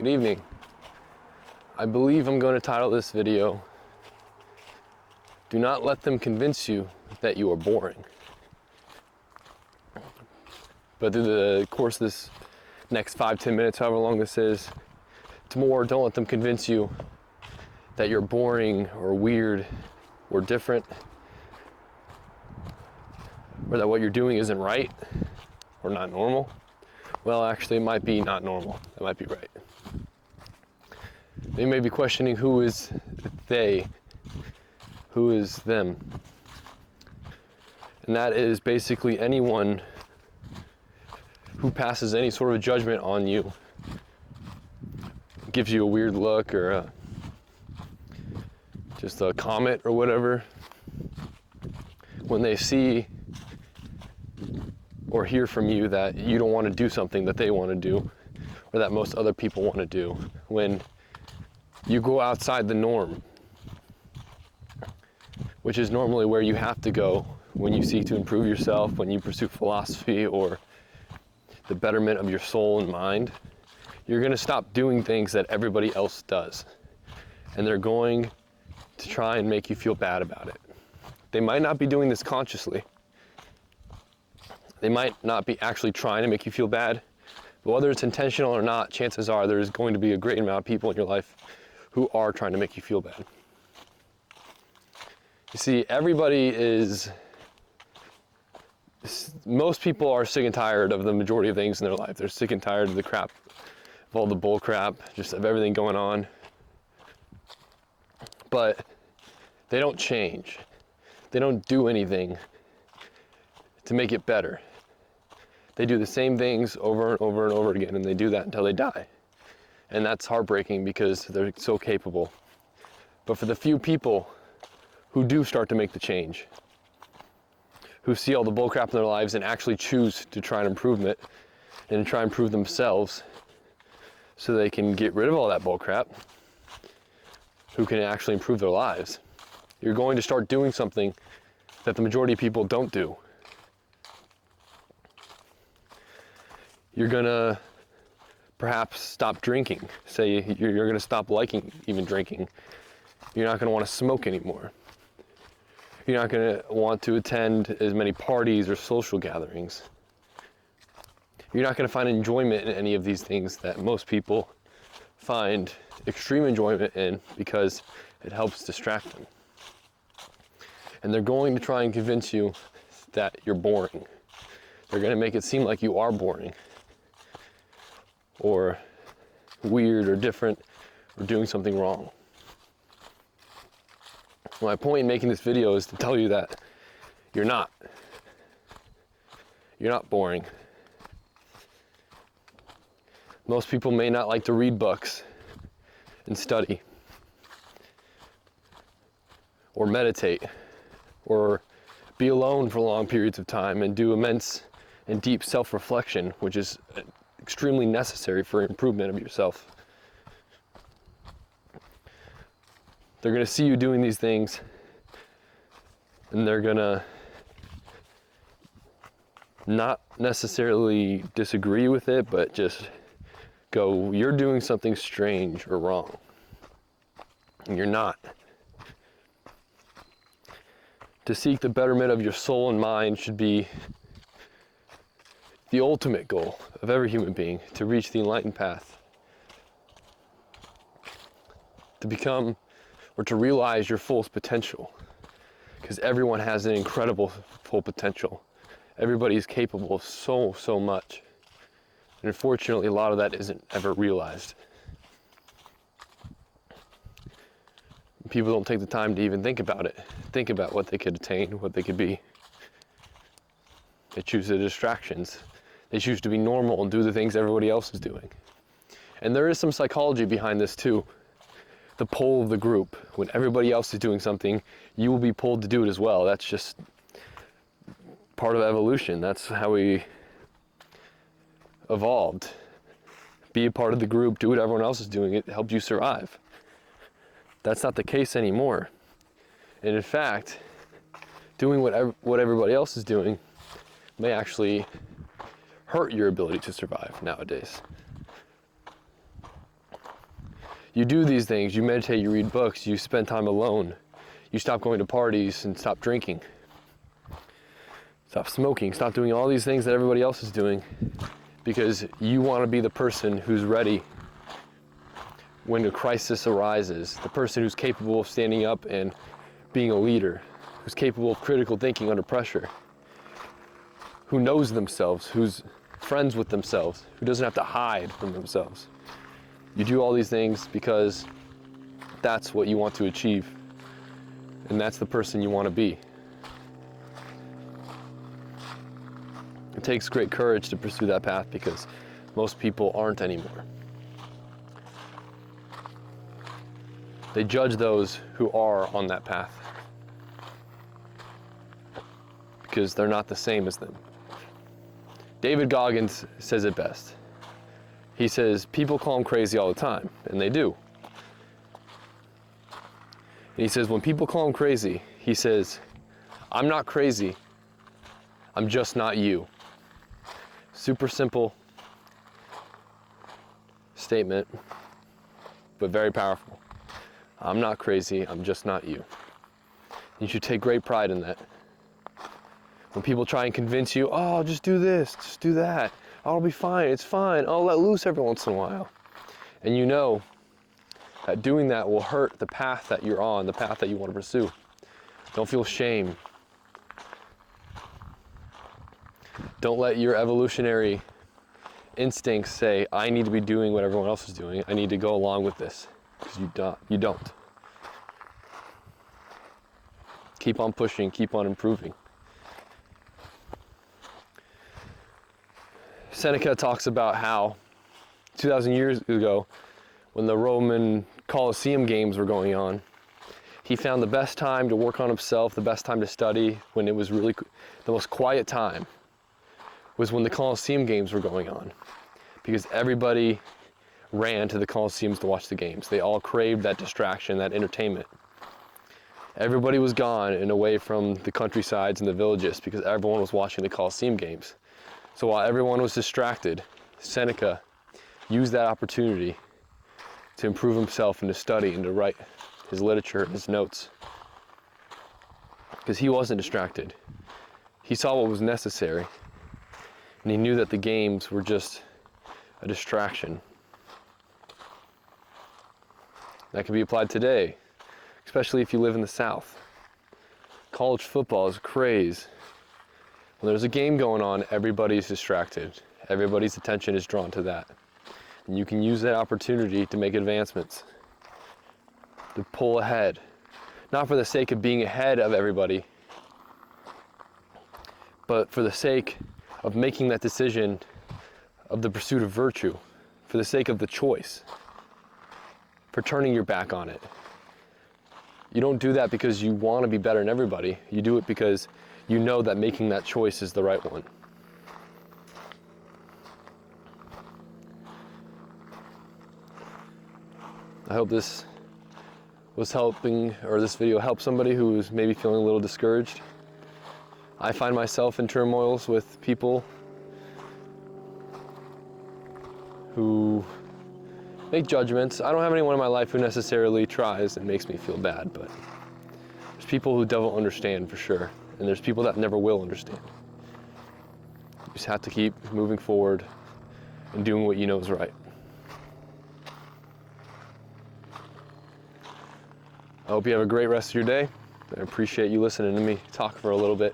Good evening. I believe I'm going to title this video, "Do not let them convince you that you are boring." But through the course of this next 5-10 minutes, however long this is, it's more, don't let them convince you that you're boring or weird or different, or that what you're doing isn't right or not normal. Well, actually, it might be not normal. That might be right. They may be questioning who is they, who is them. And that is basically anyone who passes any sort of judgment on you, gives you a weird look or just a comment or whatever. When they see or hear from you that you don't want to do something that they want to do, or that most other people want to do, when you go outside the norm, which is normally where you have to go when you seek to improve yourself, when you pursue philosophy or the betterment of your soul and mind, you're going to stop doing things that everybody else does. And they're going to try and make you feel bad about it. They might not be doing this consciously. They might not be actually trying to make you feel bad, but whether it's intentional or not, chances are there's going to be a great amount of people in your life who are trying to make you feel bad. You see, most people are sick and tired of the majority of things in their life. They're sick and tired of the crap, of all the bull crap, just of everything going on. But they don't change. They don't do anything to make it better. They do the same things over and over and over again, and they do that until they die. And that's heartbreaking because they're so capable. But for the few people who do start to make the change, who see all the bullcrap in their lives and actually choose to try and improve it and try and improve themselves so they can get rid of all that bullcrap, who can actually improve their lives, you're going to start doing something that the majority of people don't do. You're gonna perhaps stop drinking. Say you're gonna stop liking even drinking. You're not gonna want to smoke anymore. You're not gonna want to attend as many parties or social gatherings. You're not gonna find enjoyment in any of these things that most people find extreme enjoyment in because it helps distract them. And they're going to try and convince you that you're boring. They're gonna make it seem like you are boring, or weird or different, or doing something wrong. My point in making this video is to tell you that you're not. You're not boring. Most people may not like to read books and study, or meditate, or be alone for long periods of time and do immense and deep self-reflection, which is extremely necessary for improvement of yourself. They're going to see you doing these things, and they're going to not necessarily disagree with it, but just go, you're doing something strange or wrong. And you're not. To seek the betterment of your soul and mind should be the ultimate goal of every human being, to reach the enlightened path, to become or to realize your fullest potential, because everyone has an incredible full potential. Everybody is capable of so much, and unfortunately a lot of that isn't ever realized. People don't take the time to even think about it, think about what they could attain, what they could be. They choose the distractions. They choose to be normal and do the things everybody else is doing. And there is some psychology behind this too. The pull of the group. When everybody else is doing something, you will be pulled to do it as well. That's just part of evolution. That's how we evolved. Be a part of the group, do what everyone else is doing. It helped you survive. That's not the case anymore. And in fact, doing what everybody else is doing may actually hurt your ability to survive nowadays. You do these things, you meditate, you read books, you spend time alone. You stop going to parties and stop drinking. Stop smoking, stop doing all these things that everybody else is doing because you want to be the person who's ready when a crisis arises, the person who's capable of standing up and being a leader, who's capable of critical thinking under pressure, who knows themselves, who's friends with themselves, who doesn't have to hide from themselves. You do all these things because that's what you want to achieve, and that's the person you want to be. It takes great courage to pursue that path because most people aren't anymore. They judge those who are on that path because they're not the same as them. David Goggins says it best. He says, people call him crazy all the time, and they do. And he says, when people call him crazy, he says, I'm not crazy, I'm just not you. Super simple statement, but very powerful. I'm not crazy, I'm just not you. You should take great pride in that. When people try and convince you, oh, just do this, just do that, I'll be fine, it's fine, I'll let loose every once in a while. And you know that doing that will hurt the path that you're on, the path that you want to pursue. Don't feel shame. Don't let your evolutionary instincts say, I need to be doing what everyone else is doing, I need to go along with this. Because you don't. Keep on pushing, keep on improving. Seneca talks about how 2,000 years ago, when the Roman Colosseum games were going on, he found the best time to work on himself, the best time to study, when it was really the most quiet time, was when the Colosseum games were going on. Because everybody ran to the Colosseums to watch the games. They all craved that distraction, that entertainment. Everybody was gone and away from the countrysides and the villages because everyone was watching the Colosseum games. So while everyone was distracted, Seneca used that opportunity to improve himself and to study and to write his literature, his notes. Because he wasn't distracted. He saw what was necessary. And he knew that the games were just a distraction. That can be applied today, especially if you live in the South. College football is a craze. When there's a game going on, everybody's distracted. Everybody's attention is drawn to that. And you can use that opportunity to make advancements, to pull ahead. Not for the sake of being ahead of everybody, but for the sake of making that decision of the pursuit of virtue, for the sake of the choice, for turning your back on it. You don't do that because you want to be better than everybody. You do it because you know that making that choice is the right one. I hope this was helping, or this video helped somebody who is maybe feeling a little discouraged. I find myself in turmoils with people who make judgments. I don't have anyone in my life who necessarily tries and makes me feel bad, but there's people who don't understand for sure, and there's people that never will understand. You just have to keep moving forward and doing what you know is right. I hope you have a great rest of your day. I appreciate you listening to me talk for a little bit.